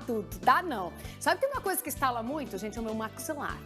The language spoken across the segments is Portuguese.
tudo, dá não. Sabe que tem uma coisa que estala muito, gente, é o meu maxilar.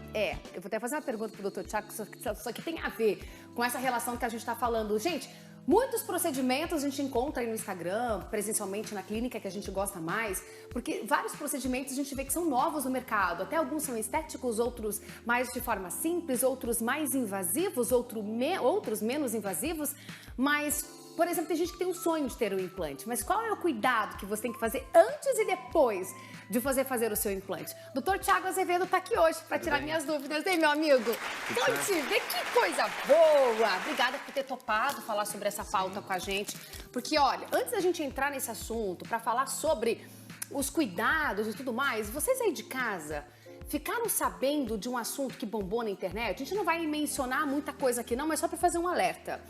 Eu vou até fazer uma pergunta pro Dr. Thiago, só que tem a ver com essa relação que a gente tá falando. Gente, muitos procedimentos a gente encontra aí no Instagram, presencialmente na clínica, que a gente gosta mais, porque vários procedimentos a gente vê que são novos no mercado. Até alguns são estéticos, outros mais de forma simples, outros mais invasivos, outros menos invasivos, mas... Por exemplo, tem gente que tem um sonho de ter um implante, mas qual é o cuidado que você tem que fazer antes e depois de fazer o seu implante? Dr. Thiago Azevedo está aqui hoje para tirar minhas dúvidas, hein, meu amigo? Conte, vê que coisa boa! Obrigada por ter topado falar sobre essa pauta com a gente, porque, olha, antes da gente entrar nesse assunto, para falar sobre os cuidados e tudo mais, vocês aí de casa... Ficaram sabendo de um assunto que bombou na internet? A gente não vai mencionar muita coisa aqui não, mas só para fazer um alerta.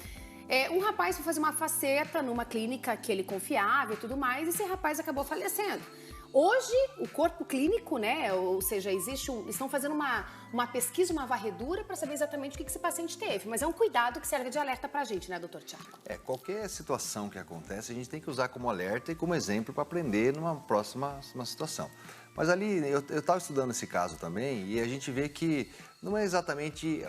Um rapaz foi fazer uma faceta numa clínica que ele confiava e tudo mais, e esse rapaz acabou falecendo. Hoje, o corpo clínico, né, ou seja, estão fazendo uma pesquisa, uma varredura para saber exatamente o que esse paciente teve, mas é um cuidado que serve de alerta pra gente, né, doutor Thiago? Qualquer situação que acontece, a gente tem que usar como alerta e como exemplo para aprender numa próxima situação. Mas ali, eu estava estudando esse caso também e a gente vê que não é exatamente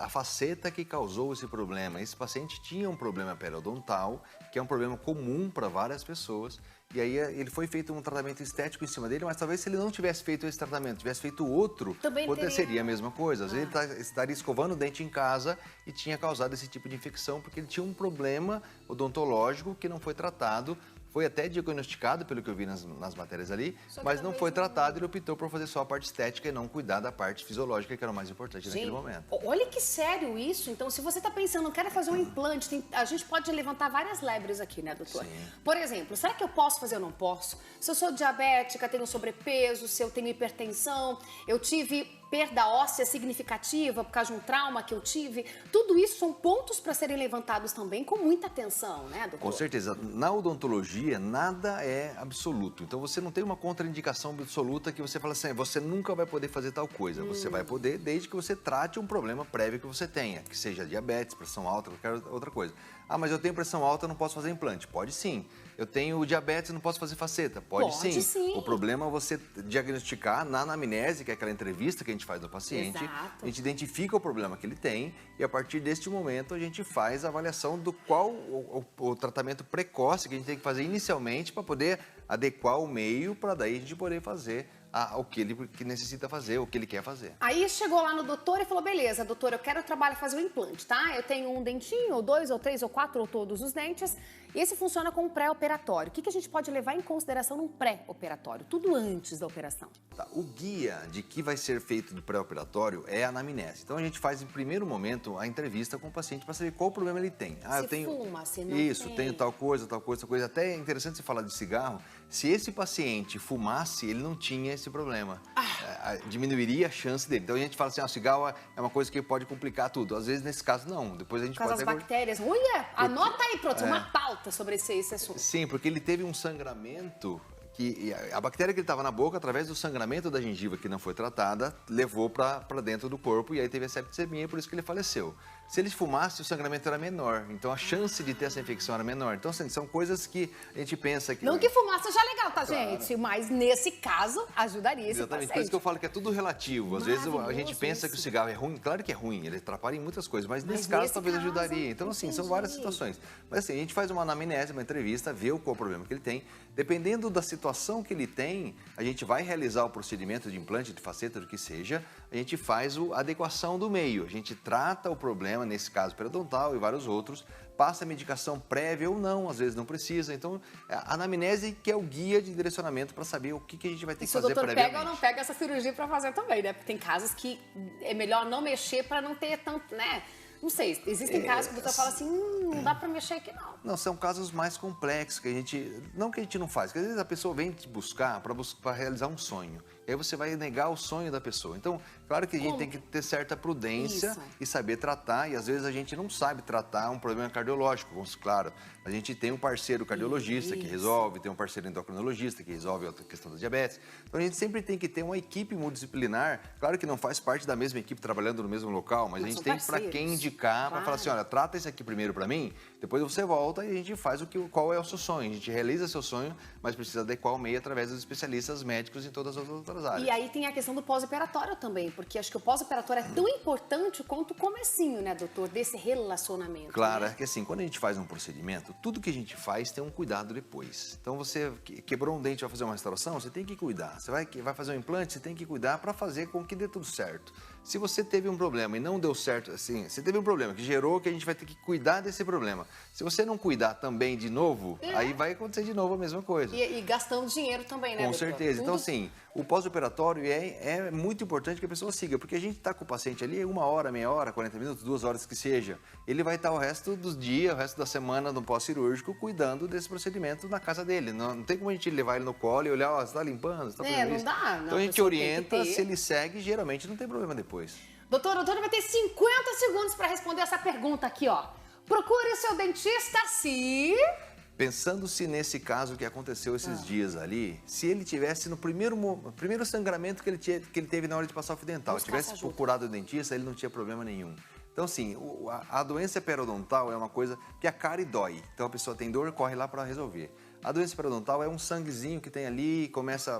a faceta que causou esse problema. Esse paciente tinha um problema periodontal, que é um problema comum para várias pessoas, e aí ele foi feito um tratamento estético em cima dele, mas talvez se ele não tivesse feito esse tratamento, tivesse feito outro, seria a mesma coisa. Às vezes ele estaria escovando o dente em casa e tinha causado esse tipo de infecção, porque ele tinha um problema odontológico que não foi tratado. Foi até diagnosticado, pelo que eu vi nas matérias ali, mas não foi tratado e ele optou por fazer só a parte estética e não cuidar da parte fisiológica, que era o mais importante naquele momento. Olha que sério isso. Então, se você está pensando, quero fazer um implante, a gente pode levantar várias lebres aqui, né, doutor? Sim. Por exemplo, será que eu posso fazer ou não posso? Se eu sou diabética, tenho sobrepeso, se eu tenho hipertensão, eu tive perda óssea significativa por causa de um trauma que eu tive, tudo isso são pontos para serem levantados também com muita atenção, né, doutor? Com certeza. Na odontologia, nada é absoluto. Então, você não tem uma contraindicação absoluta que você fala assim, você nunca vai poder fazer tal coisa. Você vai poder desde que você trate um problema prévio que você tenha, que seja diabetes, pressão alta, qualquer outra coisa. Ah, mas eu tenho pressão alta, não posso fazer implante. Pode sim. Eu tenho diabetes, não posso fazer faceta. Pode sim. O problema é você diagnosticar na anamnese, que é aquela entrevista que a gente faz no paciente. Exato. A gente identifica o problema que ele tem e a partir deste momento a gente faz a avaliação do qual o tratamento precoce que a gente tem que fazer inicialmente para poder adequar o meio para daí a gente poder fazer o que ele necessita fazer, o que ele quer fazer. Aí chegou lá no doutor e falou, beleza, doutor, eu quero fazer o implante, tá? Eu tenho um dentinho, ou 2, ou 3, ou 4, ou todos os dentes. E esse funciona como pré-operatório. O que a gente pode levar em consideração num pré-operatório? Tudo antes da operação. Tá, o guia de que vai ser feito de pré-operatório é a anamnese. Então a gente faz em primeiro momento a entrevista com o paciente para saber qual problema ele tem. Fuma, se não tenho tal coisa. Até é interessante você falar de cigarro. Se esse paciente fumasse, ele não tinha esse problema. Diminuiria a chance dele. Então a gente fala assim, o cigarro é uma coisa que pode complicar tudo. Às vezes, nesse caso, não. Depois a gente pode... As bactérias. Anota aí, pronto, uma pauta sobre esse assunto. Sim, porque ele teve um sangramento... que a bactéria que ele estava na boca, através do sangramento da gengiva que não foi tratada, levou para dentro do corpo e aí teve a septicemia, por isso que ele faleceu. Se ele fumasse, o sangramento era menor, então a chance de ter essa infecção era menor. Então, assim, são coisas que a gente pensa que... Não que fumaça já é legal, tá, gente? Mas nesse caso, ajudaria esse Exatamente, paciente. por isso que eu falo que é tudo relativo. Às vezes a gente pensa que o cigarro é ruim, claro que é ruim, ele atrapalha em muitas coisas, mas nesse caso talvez ajudaria. Então, assim, são várias situações. Mas assim, a gente faz uma anamnese, uma entrevista, vê qual o problema que ele tem. Dependendo da situação que ele tem, a gente vai realizar o procedimento de implante, de faceta, do que seja, a gente faz a adequação do meio. A gente trata o problema, nesse caso periodontal e vários outros, passa a medicação prévia ou não, às vezes não precisa. Então, a anamnese que é o guia de direcionamento para saber o que a gente vai ter que fazer previamente. Se o doutor pega ou não pega essa cirurgia para fazer também, né? Porque tem casos que é melhor não mexer para não ter tanto, né? Não sei, existem casos que o doutor fala assim, não dá pra mexer aqui não. Não, são casos mais complexos que a gente, não que a gente não faz, porque às vezes a pessoa vem te buscar para realizar um sonho. E aí você vai negar o sonho da pessoa. Então, Claro que a gente tem que ter certa prudência e saber tratar, e às vezes a gente não sabe tratar um problema cardiológico, claro. A gente tem um parceiro cardiologista que resolve, tem um parceiro endocrinologista que resolve a questão da diabetes. Então a gente sempre tem que ter uma equipe multidisciplinar, claro que não faz parte da mesma equipe trabalhando no mesmo local, mas a gente tem para quem indicar, para falar assim, olha, trata esse aqui primeiro para mim, depois você volta e a gente faz qual é o seu sonho. A gente realiza seu sonho, mas precisa adequar o meio através dos especialistas médicos em todas as outras áreas. E aí tem a questão do pós-operatório também, porque acho que o pós-operatório é tão importante quanto o comecinho, né, doutor, desse relacionamento. Claro, né? é que assim, quando a gente faz um procedimento, tudo que a gente faz tem um cuidado depois. Então você quebrou um dente, vai fazer uma restauração, você tem que cuidar. Você vai fazer um implante, você tem que cuidar para fazer com que dê tudo certo. Se você teve um problema e não deu certo, assim, você teve um problema que gerou que a gente vai ter que cuidar desse problema. Se você não cuidar também de novo, aí vai acontecer de novo a mesma coisa. E gastando dinheiro também, né, Com doutor? certeza. Então, assim, o pós-operatório é muito importante que a pessoa siga, porque a gente está com o paciente ali 1 hora, meia hora, 40 minutos, 2 horas que seja. Ele vai estar o resto dos dias, o resto da semana no pós-cirúrgico, cuidando desse procedimento na casa dele. Não tem como a gente levar ele no colo e olhar, ó, você está limpando, você está fazendo isso. Não dá. Não, então a gente orienta, se ele segue, geralmente não tem problema depois. Doutora vai ter 50 segundos para responder essa pergunta aqui, ó. Procure o seu dentista se... Pensando-se nesse caso que aconteceu esses dias ali, se ele tivesse no primeiro sangramento que ele teve na hora de passar o fio dental, tivesse procurado o dentista, ele não tinha problema nenhum. Então, assim, a doença periodontal é uma coisa que a cárie dói. Então, a pessoa tem dor, corre lá para resolver. A doença periodontal é um sanguezinho que tem ali,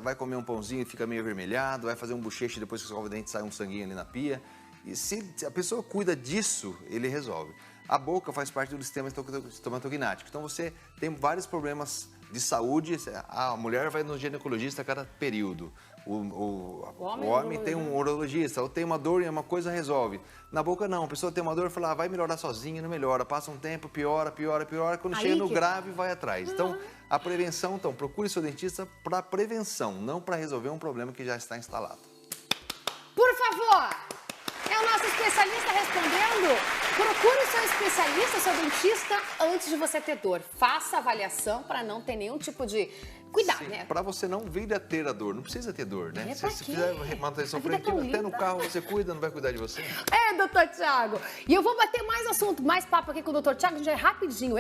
vai comer um pãozinho e fica meio avermelhado, vai fazer um bochecho depois que escova o dente sai um sanguinho ali na pia. E se a pessoa cuida disso, ele resolve. A boca faz parte do sistema estomatognático. Então, você tem vários problemas de saúde. A mulher vai no ginecologista a cada período. O homem tem um urologista. Ou tem uma dor e uma coisa resolve. Na boca, não. A pessoa tem uma dor e fala, vai melhorar sozinha, não melhora. Passa um tempo, piora. Quando chega no grave, vai atrás. Então, a prevenção, procure seu dentista para prevenção, não para resolver um problema que já está instalado. Por favor! É o nosso especialista respondendo. Procure o seu especialista, seu dentista, antes de você ter dor. Faça avaliação para não ter nenhum tipo de... Cuidado, né? Para você não vir a ter a dor. Não precisa ter dor, né? Se você fizer manutenção preventiva, até no carro você cuida, não vai cuidar de você. Doutor Thiago. E eu vou bater mais assunto, mais papo aqui com o doutor Thiago, já é rapidinho.